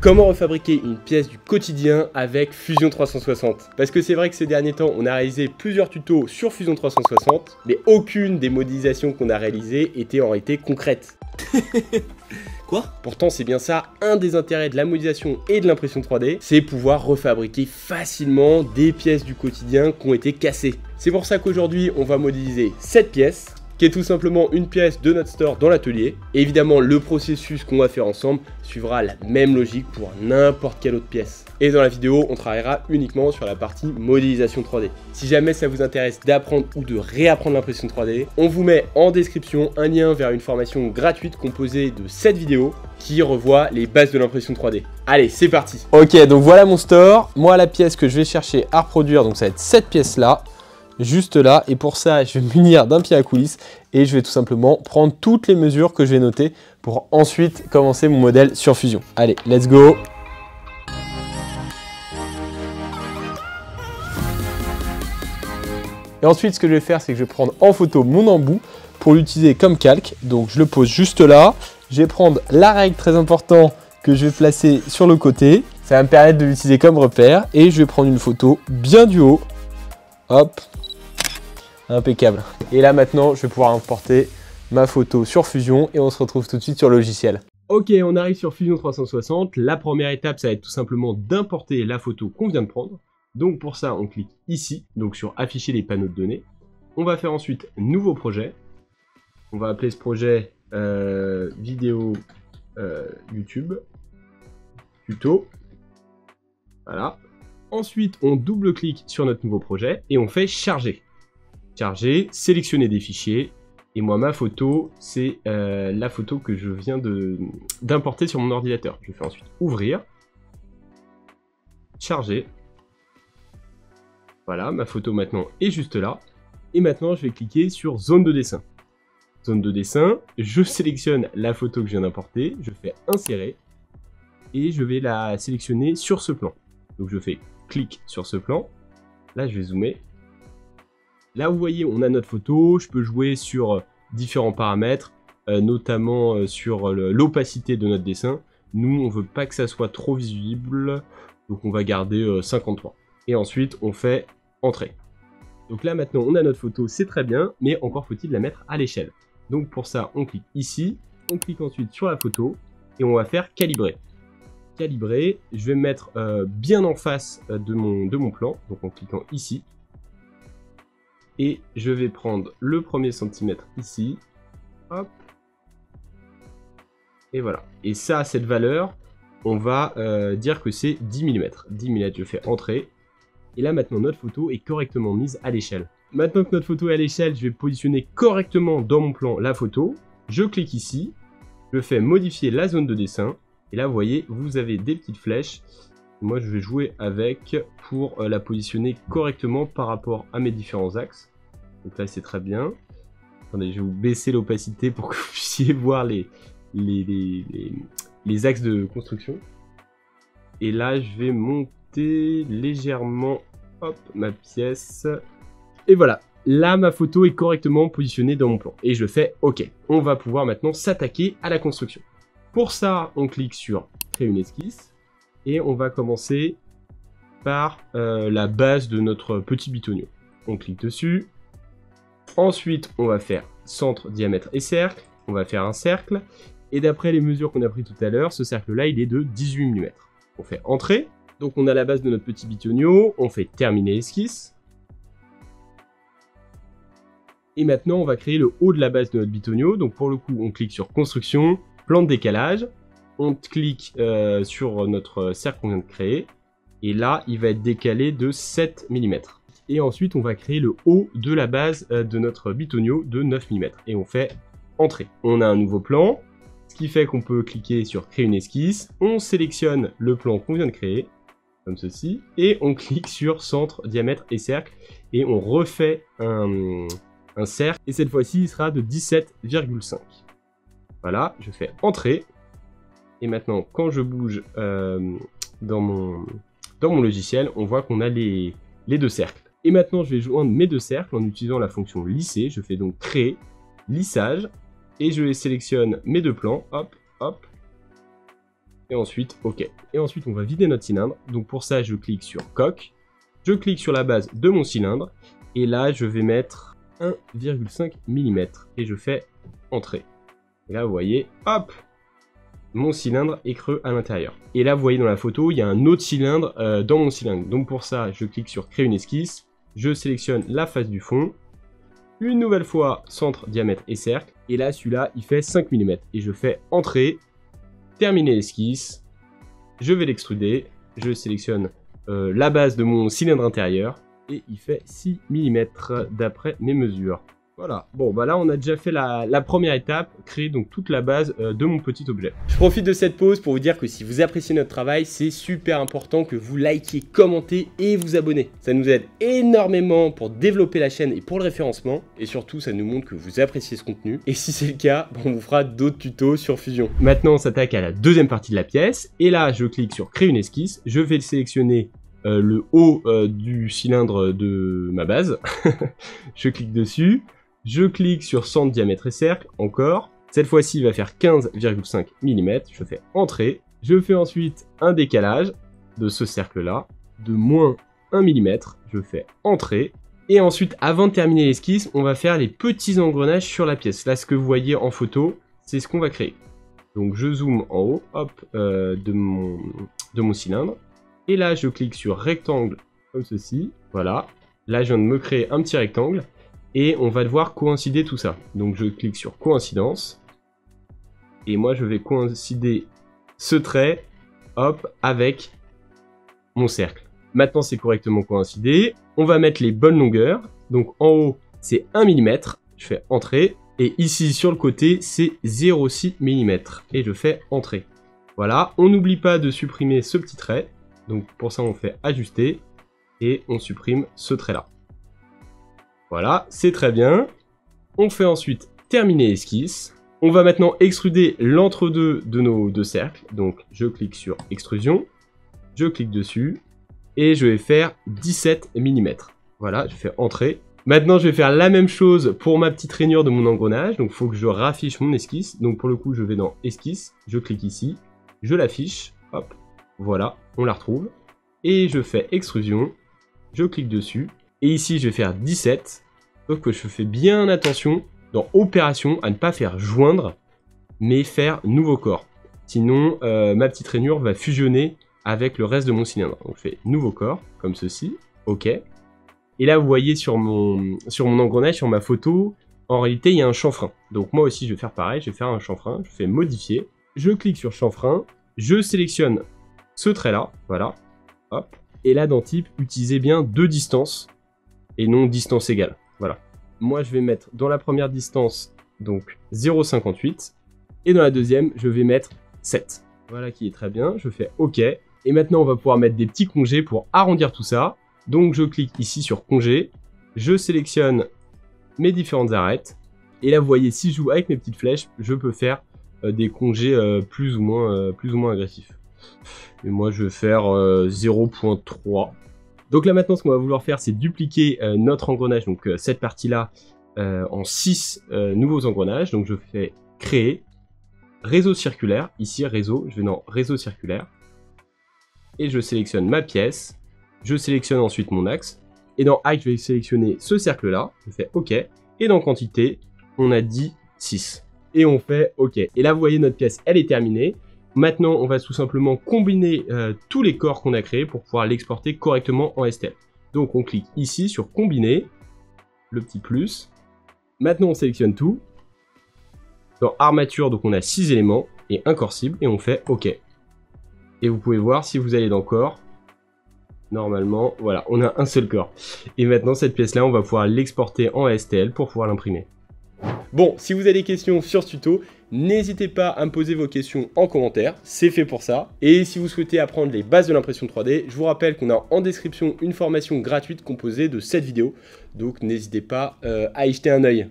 Comment refabriquer une pièce du quotidien avec Fusion 360? Parce que c'est vrai que ces derniers temps, on a réalisé plusieurs tutos sur Fusion 360, mais aucune des modélisations qu'on a réalisées était en réalité concrète. Quoi? Pourtant, c'est bien ça, un des intérêts de la modélisation et de l'impression 3D, c'est pouvoir refabriquer facilement des pièces du quotidien qui ont été cassées. C'est pour ça qu'aujourd'hui, on va modéliser cette pièce, qui est tout simplement une pièce de notre store dans l'atelier. Évidemment, le processus qu'on va faire ensemble suivra la même logique pour n'importe quelle autre pièce. Et dans la vidéo, on travaillera uniquement sur la partie modélisation 3D. Si jamais ça vous intéresse d'apprendre ou de réapprendre l'impression 3D, on vous met en description un lien vers une formation gratuite composée de cette vidéo qui revoit les bases de l'impression 3D. Allez, c'est parti. Ok, donc voilà mon store. Moi, la pièce que je vais chercher à reproduire, donc ça va être cette pièce-là. Juste là, et pour ça je vais me munir d'un pied à coulisse et je vais tout simplement prendre toutes les mesures que je vais noter pour ensuite commencer mon modèle sur Fusion. Allez, let's go! Et ensuite ce que je vais faire, c'est que je vais prendre en photo mon embout pour l'utiliser comme calque. Donc je le pose juste là, je vais prendre la règle très importante que je vais placer sur le côté, ça va me permettre de l'utiliser comme repère et je vais prendre une photo bien du haut. Hop, impeccable. Et là maintenant, je vais pouvoir importer ma photo sur Fusion et on se retrouve tout de suite sur le logiciel. Ok, on arrive sur Fusion 360. La première étape, ça va être tout simplement d'importer la photo qu'on vient de prendre. Donc pour ça, on clique ici, donc sur afficher les panneaux de données. On va faire ensuite nouveau projet. On va appeler ce projet vidéo YouTube tuto. Voilà. Ensuite, on double-clique sur notre nouveau projet et on fait charger. Charger, sélectionner des fichiers. Et moi, ma photo, c'est la photo que je viens d'importer sur mon ordinateur. Je fais ensuite ouvrir. Charger. Voilà, ma photo maintenant est juste là. Et maintenant, je vais cliquer sur zone de dessin. Zone de dessin, je sélectionne la photo que je viens d'importer. Je fais insérer. Et je vais la sélectionner sur ce plan. Donc je fais clic sur ce plan. Là, je vais zoomer. Là, vous voyez, on a notre photo. Je peux jouer sur différents paramètres, notamment sur l'opacité de notre dessin. Nous, on veut pas que ça soit trop visible, donc on va garder 53. Et ensuite, on fait Entrée. Donc là, maintenant, on a notre photo, c'est très bien, mais encore faut-il la mettre à l'échelle. Donc pour ça, on clique ici, on clique ensuite sur la photo, et on va faire Calibrer. Calibrer, je vais me mettre bien en face de mon plan, donc en cliquant ici. Et je vais prendre le premier centimètre ici. Hop. Et voilà. Et ça, cette valeur, on va dire que c'est 10 mm. 10 mm, je fais Entrée. Et là, maintenant, notre photo est correctement mise à l'échelle. Maintenant que notre photo est à l'échelle, je vais positionner correctement dans mon plan la photo. Je clique ici. Je fais Modifier la zone de dessin. Et là, vous voyez, vous avez des petites flèches. Moi, je vais jouer avec pour la positionner correctement par rapport à mes différents axes. Donc là, c'est très bien. Attendez, je vais vous baisser l'opacité pour que vous puissiez voir les axes de construction. Et là, je vais monter légèrement, hop, ma pièce. Et voilà. Là, ma photo est correctement positionnée dans mon plan. Et je fais OK. On va pouvoir maintenant s'attaquer à la construction. Pour ça, on clique sur Créer une esquisse. Et on va commencer par la base de notre petit bitonio. On clique dessus. Ensuite, on va faire centre, diamètre et cercle. On va faire un cercle. Et d'après les mesures qu'on a prises tout à l'heure, ce cercle-là, il est de 18 mm. On fait Entrée. Donc, on a la base de notre petit bitonio. On fait Terminer esquisse. Et maintenant, on va créer le haut de la base de notre bitonio. Donc, pour le coup, on clique sur Construction, Plan de décalage. On clique sur notre cercle qu'on vient de créer. Et là, il va être décalé de 7 mm. Et ensuite, on va créer le haut de la base de notre bitonio de 9 mm. Et on fait Entrée. On a un nouveau plan, ce qui fait qu'on peut cliquer sur Créer une esquisse. On sélectionne le plan qu'on vient de créer, comme ceci. Et on clique sur Centre, Diamètre et Cercle. Et on refait un cercle. Et cette fois-ci, il sera de 17,5. Voilà, je fais Entrée. Et maintenant, quand je bouge dans mon logiciel, on voit qu'on a les deux cercles. Et maintenant, je vais joindre mes deux cercles en utilisant la fonction lisser. Je fais donc Créer, Lissage, et je sélectionne mes deux plans, hop, hop. Et ensuite, OK. Et ensuite, on va vider notre cylindre. Donc pour ça, je clique sur coque. Je clique sur la base de mon cylindre. Et là, je vais mettre 1,5 mm. Et je fais entrée. Et là, vous voyez, hop, mon cylindre est creux à l'intérieur. Et là, vous voyez dans la photo, il y a un autre cylindre dans mon cylindre. Donc pour ça, je clique sur créer une esquisse. Je sélectionne la face du fond. Une nouvelle fois, centre, diamètre et cercle. Et là, celui-là, il fait 5 mm. Et je fais entrée. Terminer l'esquisse, je vais l'extruder, je sélectionne la base de mon cylindre intérieur et il fait 6 mm d'après mes mesures. Voilà, bon bah là on a déjà fait la première étape, créer donc toute la base de mon petit objet. Je profite de cette pause pour vous dire que si vous appréciez notre travail, c'est super important que vous likiez, commentez et vous abonnez. Ça nous aide énormément pour développer la chaîne et pour le référencement. Et surtout, ça nous montre que vous appréciez ce contenu. Et si c'est le cas, on vous fera d'autres tutos sur Fusion. Maintenant, on s'attaque à la deuxième partie de la pièce. Et là, je clique sur créer une esquisse. Je vais sélectionner le haut du cylindre de ma base. Je clique dessus. Je clique sur centre, diamètre et cercle, encore. Cette fois-ci, il va faire 15,5 mm. Je fais entrée. Je fais ensuite un décalage de ce cercle-là de moins 1 mm. Je fais entrée. Et ensuite, avant de terminer l'esquisse, on va faire les petits engrenages sur la pièce. Là, ce que vous voyez en photo, c'est ce qu'on va créer. Donc, je zoome en haut, hop, de mon cylindre. Et là, je clique sur rectangle, comme ceci. Voilà. Là, je viens de me créer un petit rectangle. Et on va devoir coïncider tout ça. Donc je clique sur coïncidence. Et moi je vais coïncider ce trait, hop, avec mon cercle. Maintenant c'est correctement coïncidé. On va mettre les bonnes longueurs. Donc en haut c'est 1 mm. Je fais entrée. Et ici sur le côté c'est 0,6 mm. Et je fais entrée. Voilà. On n'oublie pas de supprimer ce petit trait. Donc pour ça on fait ajuster. Et on supprime ce trait là. Voilà, c'est très bien. On fait ensuite terminer l'esquisse. On va maintenant extruder l'entre-deux de nos deux cercles. Donc, je clique sur extrusion. Je clique dessus. Et je vais faire 17 mm. Voilà, je fais entrée. Maintenant, je vais faire la même chose pour ma petite rainure de mon engrenage. Donc, il faut que je raffiche mon esquisse. Donc, pour le coup, je vais dans esquisse. Je clique ici. Je l'affiche. Hop. Voilà, on la retrouve. Et je fais extrusion. Je clique dessus. Et ici, je vais faire 17. Sauf que je fais bien attention dans opération à ne pas faire joindre, mais faire nouveau corps. Sinon, ma petite rainure va fusionner avec le reste de mon cylindre. Donc, je fais nouveau corps, comme ceci. OK. Et là, vous voyez sur mon engrenage, sur ma photo, en réalité, il y a un chanfrein. Donc, moi aussi, je vais faire pareil. Je vais faire un chanfrein. Je fais modifier. Je clique sur chanfrein. Je sélectionne ce trait-là. Voilà. Hop. Et là, dans type, utilisez bien deux distances et non distance égale. Voilà. Moi, je vais mettre dans la première distance, donc 0,58. Et dans la deuxième, je vais mettre 7. Voilà qui est très bien. Je fais OK. Et maintenant, on va pouvoir mettre des petits congés pour arrondir tout ça. Donc, je clique ici sur congé. Je sélectionne mes différentes arêtes. Et là, vous voyez, si je joue avec mes petites flèches, je peux faire des congés plus ou moins agressifs. Et moi, je vais faire 0,3. Donc là, maintenant, ce qu'on va vouloir faire, c'est dupliquer notre engrenage, donc cette partie-là, en 6 nouveaux engrenages. Donc, je fais créer, réseau circulaire. Ici, réseau, je vais dans réseau circulaire. Et je sélectionne ma pièce. Je sélectionne ensuite mon axe. Et dans axe, je vais sélectionner ce cercle-là. Je fais OK. Et dans quantité, on a dit 6. Et on fait OK. Et là, vous voyez, notre pièce, elle est terminée. Maintenant, on va tout simplement combiner tous les corps qu'on a créés pour pouvoir l'exporter correctement en STL. Donc, on clique ici sur combiner, le petit plus. Maintenant, on sélectionne tout. Dans armature, donc on a 6 éléments et un corps cible et on fait OK. Et vous pouvez voir si vous allez dans corps. Normalement, voilà, on a un seul corps. Et maintenant, cette pièce-là, on va pouvoir l'exporter en STL pour pouvoir l'imprimer. Bon, si vous avez des questions sur ce tuto, n'hésitez pas à me poser vos questions en commentaire, c'est fait pour ça. Et si vous souhaitez apprendre les bases de l'impression 3D, je vous rappelle qu'on a en description une formation gratuite composée de 7 vidéos. Donc n'hésitez pas à y jeter un œil.